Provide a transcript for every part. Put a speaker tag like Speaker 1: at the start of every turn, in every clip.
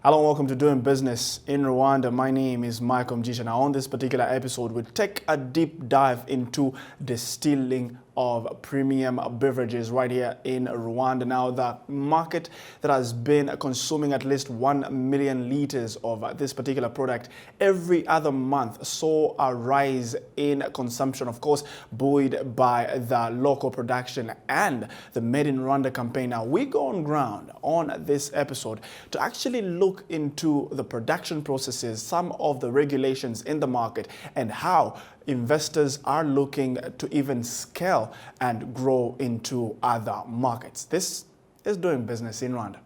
Speaker 1: Hello and welcome to Doing Business in Rwanda. My name is Mugisha. Now on this particular episode, we'll take a deep dive into distilling of premium beverages right here in Rwanda. Now, the market that has been consuming at least 1 million liters of this particular product every other month saw a rise in consumption, of course, buoyed by the local production and the Made in Rwanda campaign. Now, we go on ground on this episode to actually look into the production processes, some of the regulations in the market, and how investors are looking to even scale and grow into other markets. This is Doing Business in Rwanda.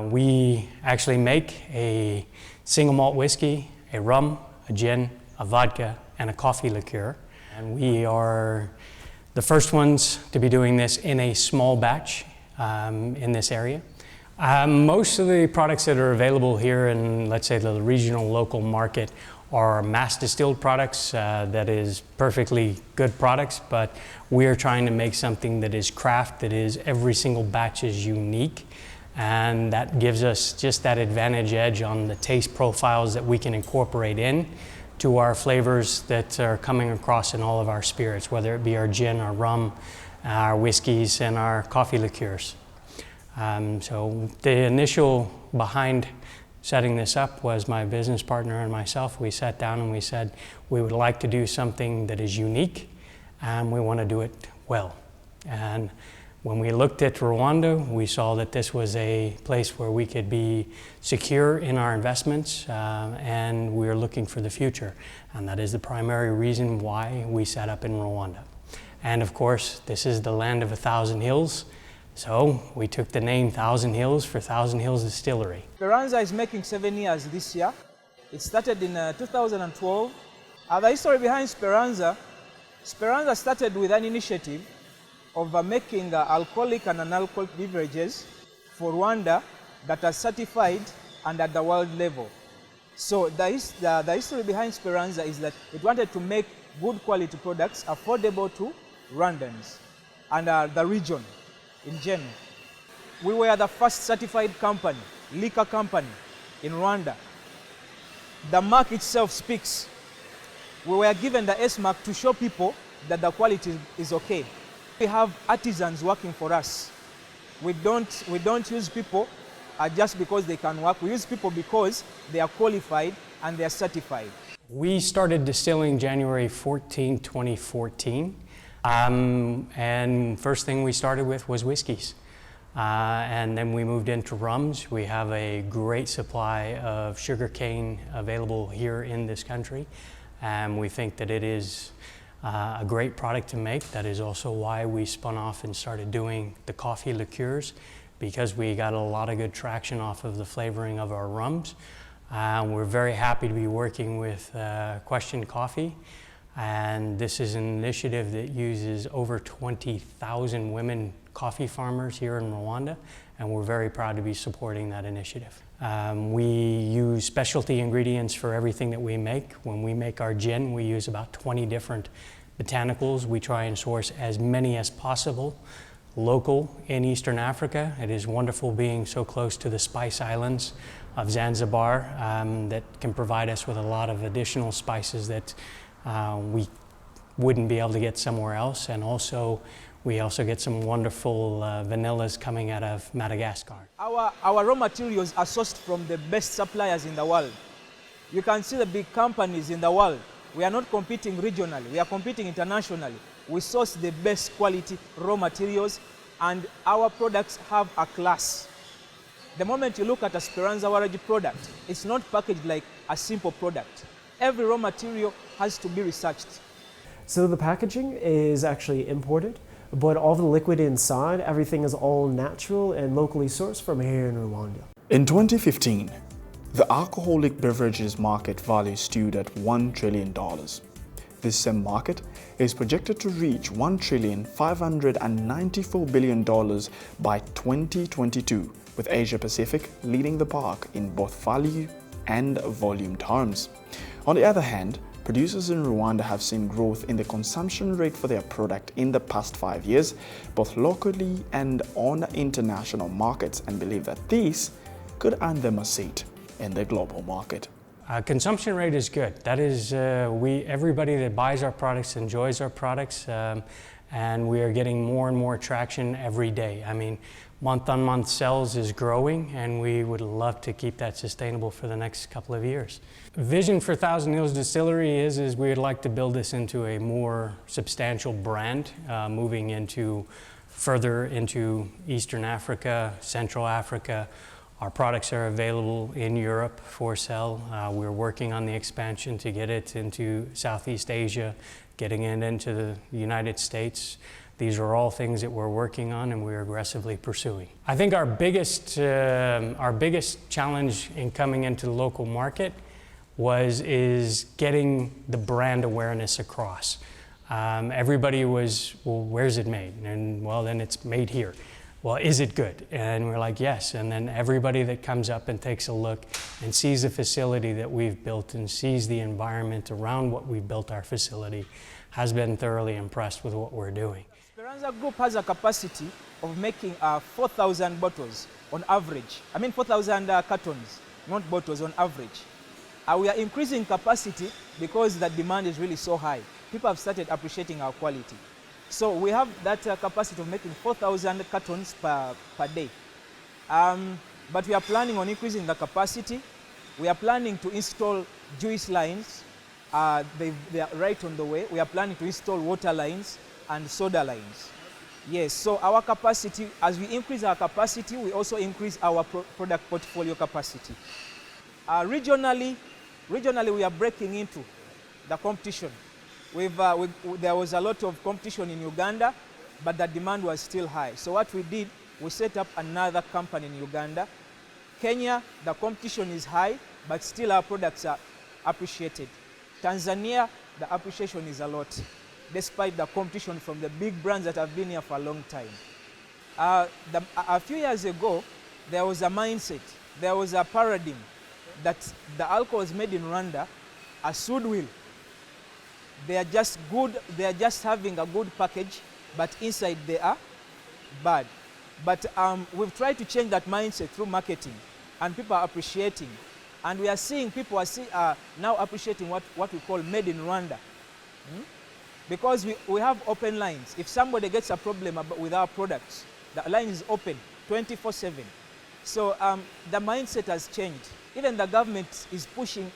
Speaker 2: We actually make a single malt whiskey, a rum, a gin, a vodka, and a coffee liqueur. And we are the first ones to be doing this in a small batch in this area. Most of the products that are available here in, let's say, the regional local market are mass distilled products that is perfectly good products, but we are trying to make something that is craft, that is every single batch is unique. And that gives us just that advantage edge on the taste profiles that we can incorporate in to our flavors that are coming across in all of our spirits, whether it be our gin, our rum, our whiskeys, and our coffee liqueurs. So the initial behind setting this up was my business partner and myself. We sat down and we said, we would like to do something that is unique and we want to do it well. And when we looked at Rwanda, we saw that this was a place where we could be secure in our investments and we were looking for the future. And that is the primary reason why we set up in Rwanda. And of course, this is the land of 1,000 hills. So we took the name 1,000 Hills for Thousand Hills Distillery.
Speaker 3: Speranza is making 7 years this year. It started in 2012. The history behind Speranza started with an initiative of making alcoholic and non-alcoholic beverages for Rwanda that are certified and at the world level. So the history behind Speranza is that it wanted to make good quality products affordable to Rwandans and the region in general. We were the first certified company, liquor company in Rwanda. The mark itself speaks. We were given the S mark to show people that the quality is okay. We have artisans working for us. We don't use people just because they can work. We use people because they are qualified and they are certified.
Speaker 2: We started distilling January 14, 2014. And first thing we started with was whiskeys. And then we moved into rums. We have a great supply of sugarcane available here in this country. And we think that it is a great product to make. That is also why we spun off and started doing the coffee liqueurs, because we got a lot of good traction off of the flavoring of our rums. We're very happy to be working with Question Coffee, and this is an initiative that uses over 20,000 women coffee farmers here in Rwanda, and we're very proud to be supporting that initiative. We use specialty ingredients for everything that we make. When we make our gin, we use about 20 different botanicals. We try and source as many as possible local in Eastern Africa. It is wonderful being so close to the spice islands of Zanzibar that can provide us with a lot of additional spices that we wouldn't be able to get somewhere else. And also, we also get some wonderful vanillas coming out of Madagascar.
Speaker 3: Our raw materials are sourced from the best suppliers in the world. You can see the big companies in the world. We are not competing regionally, we are competing internationally. We source the best quality raw materials and our products have a class. The moment you look at a Speranza Waragi product, it's not packaged like a simple product. Every raw material has to be researched.
Speaker 4: So the packaging is actually imported, but all the liquid inside, everything is all natural and locally sourced from here in Rwanda.
Speaker 1: In 2015, the alcoholic beverages market value stood at $1 trillion. This same market is projected to reach $1,594 billion by 2022, with Asia Pacific leading the pack in both value and volume terms. On the other hand, producers in Rwanda have seen growth in the consumption rate for their product in the past 5 years, both locally and on international markets, and believe that this could earn them a seat in the global market.
Speaker 2: Consumption rate is good. That is, everybody that buys our products enjoys our products, and we are getting more and more traction every day. I mean, month-on-month sales is growing, and we would love to keep that sustainable for the next couple of years. Vision for Thousand Hills Distillery is we would like to build this into a more substantial brand, moving further into Eastern Africa, Central Africa. Our products are available in Europe for sale. We're working on the expansion to get it into Southeast Asia, getting it into the United States. These are all things that we're working on and we're aggressively pursuing. I think our biggest challenge in coming into the local market is getting the brand awareness across. Everybody was, well, where's it made? And well, then it's made here. Well, is it good? And we're like, yes. And then everybody that comes up and takes a look and sees the facility that we've built and sees the environment around what we built our facility has been thoroughly impressed with what we're doing.
Speaker 3: Speranza Group has a capacity of making 4,000 bottles on average. I mean 4,000 cartons, not bottles, on average. We are increasing capacity because the demand is really so high. People have started appreciating our quality. So we have that capacity of making 4,000 cartons per day. But we are planning on increasing the capacity. We are planning to install juice lines. They are right on the way. We are planning to install water lines and soda lines. Yes, so our capacity, as we increase our capacity, we also increase our product portfolio capacity. Regionally, we are breaking into the competition. There was a lot of competition in Uganda, but the demand was still high. So what we did, we set up another company in Uganda. Kenya, the competition is high, but still our products are appreciated. Tanzania, the appreciation is a lot, despite the competition from the big brands that have been here for a long time. A few years ago, there was a mindset, there was a paradigm that the alcohols made in Rwanda are Sudwil. They are just good, they are just having a good package, but inside they are bad. But we've tried to change that mindset through marketing, and people are appreciating. And we are seeing people are now appreciating what we call made in Rwanda. Because we have open lines. If somebody gets a problem with our products, the line is open 24/7. So the mindset has changed. Even the government is putting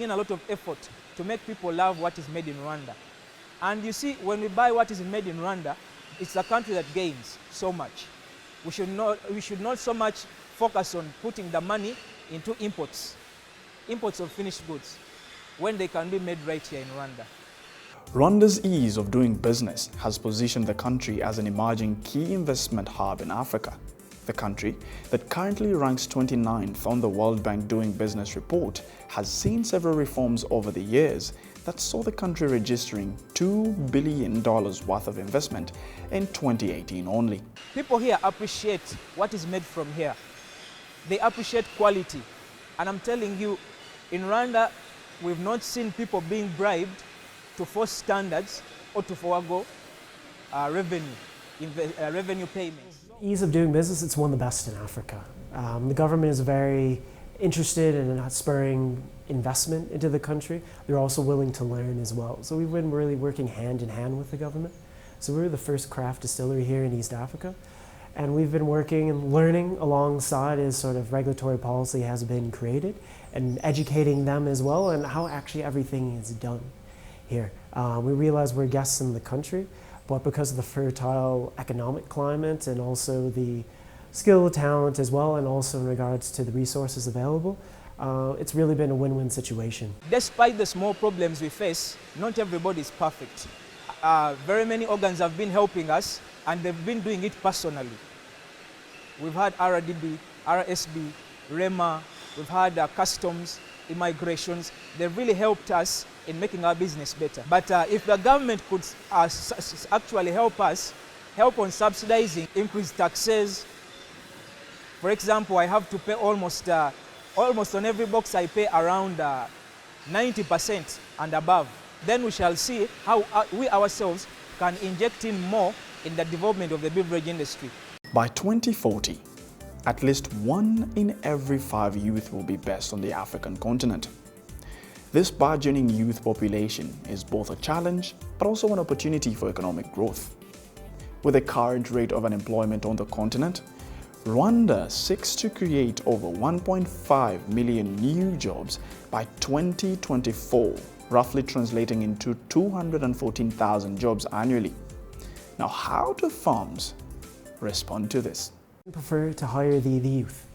Speaker 3: in a lot of effort to make people love what is made in Rwanda. And you see, when we buy what is made in Rwanda, it's the country that gains so much. We should not so much focus on putting the money into imports of finished goods, when they can be made right here in Rwanda.
Speaker 1: Rwanda's ease of doing business has positioned the country as an emerging key investment hub in Africa. The country, that currently ranks 29th on the World Bank Doing Business report, has seen several reforms over the years that saw the country registering $2 billion worth of investment in 2018 only.
Speaker 3: People here appreciate what is made from here. They appreciate quality. And I'm telling you, in Rwanda, we've not seen people being bribed to force standards or to forego revenue payments.
Speaker 4: Ease of doing business, it's one of the best in Africa. The government is very interested in spurring investment into the country. They're also willing to learn as well. So we've been really working hand in hand with the government. So we're the first craft distillery here in East Africa. And we've been working and learning alongside as sort of regulatory policy has been created and educating them as well and how actually everything is done here. We realize we're guests in the country, but because of the fertile economic climate and also the skill, talent as well, and also in regards to the resources available, it's really been a win-win situation.
Speaker 3: Despite the small problems we face, not everybody is perfect. Very many organs have been helping us, and they've been doing it personally. We've had RDB, RSB, REMA, we've had customs. immigrations, they've really helped us in making our business better. But if the government could actually help us, help on subsidizing, increase taxes. For example, I have to pay almost on every box I pay around 90% and above. Then we shall see how we ourselves can inject in more in the development of the beverage industry.
Speaker 1: By 2040, at least 1 in every 5 youth will be based on the African continent. This burgeoning youth population is both a challenge but also an opportunity for economic growth. With the current rate of unemployment on the continent, Rwanda seeks to create over 1.5 million new jobs by 2024, roughly translating into 214,000 jobs annually. Now, how do firms respond to this?
Speaker 4: We prefer to hire the youth.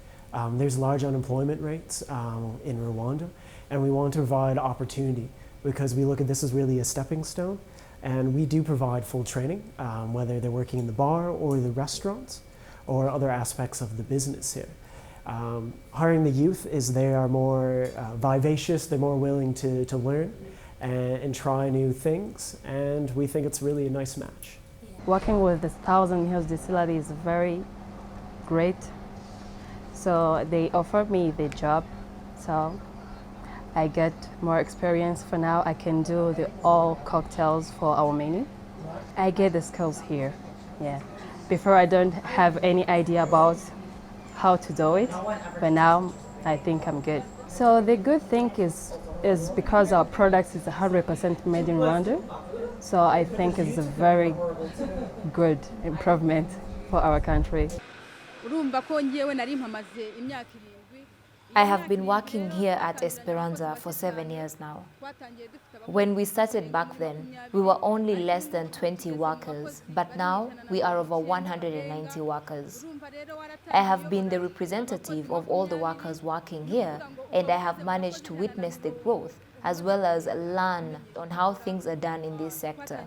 Speaker 4: There's large unemployment rates in Rwanda, and we want to provide opportunity because we look at this as really a stepping stone, and we do provide full training, whether they're working in the bar or the restaurants or other aspects of the business here. Hiring the youth is they are more vivacious, they're more willing to learn and try new things, and we think it's really a nice match.
Speaker 5: Working with the Hills Distillery is very great. So they offered me the job, so I get more experience. For now, I can do all cocktails for our menu. I get the skills here, yeah. Before I don't have any idea about how to do it, but now I think I'm good. So the good thing is because our product is 100% made in Rwanda, so I think it's a very good improvement for our country.
Speaker 6: I have been working here at Esperanza for 7 years now. When we started back then, we were only less than 20 workers, but now we are over 190 workers. I have been the representative of all the workers working here, and I have managed to witness the growth as well as learn on how things are done in this sector.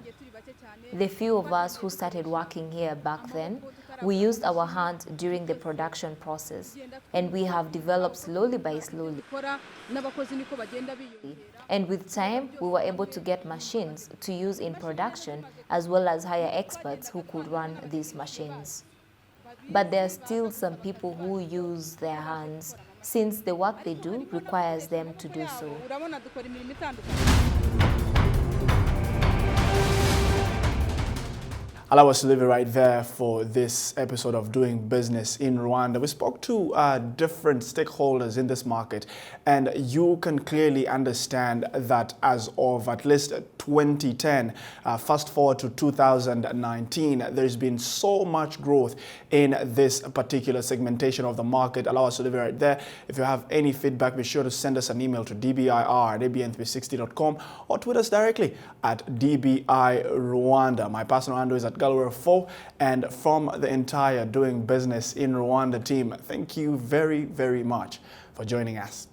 Speaker 6: The few of us who started working here back then, we used our hands during the production process, and we have developed slowly by slowly. And with time, we were able to get machines to use in production as well as hire experts who could run these machines. But there are still some people who use their hands, since the work they do requires them to do so.
Speaker 1: Allow us to leave it right there for this episode of Doing Business in Rwanda. We spoke to different stakeholders in this market, and you can clearly understand that as of at least 2010, fast forward to 2019, there's been so much growth in this particular segmentation of the market. Allow us to leave it right there. If you have any feedback, be sure to send us an email to dbir@abn360.com or tweet us directly at dbirwanda. My personal handle is at Galway4, and from the entire Doing Business in Rwanda team, thank you very, very much for joining us.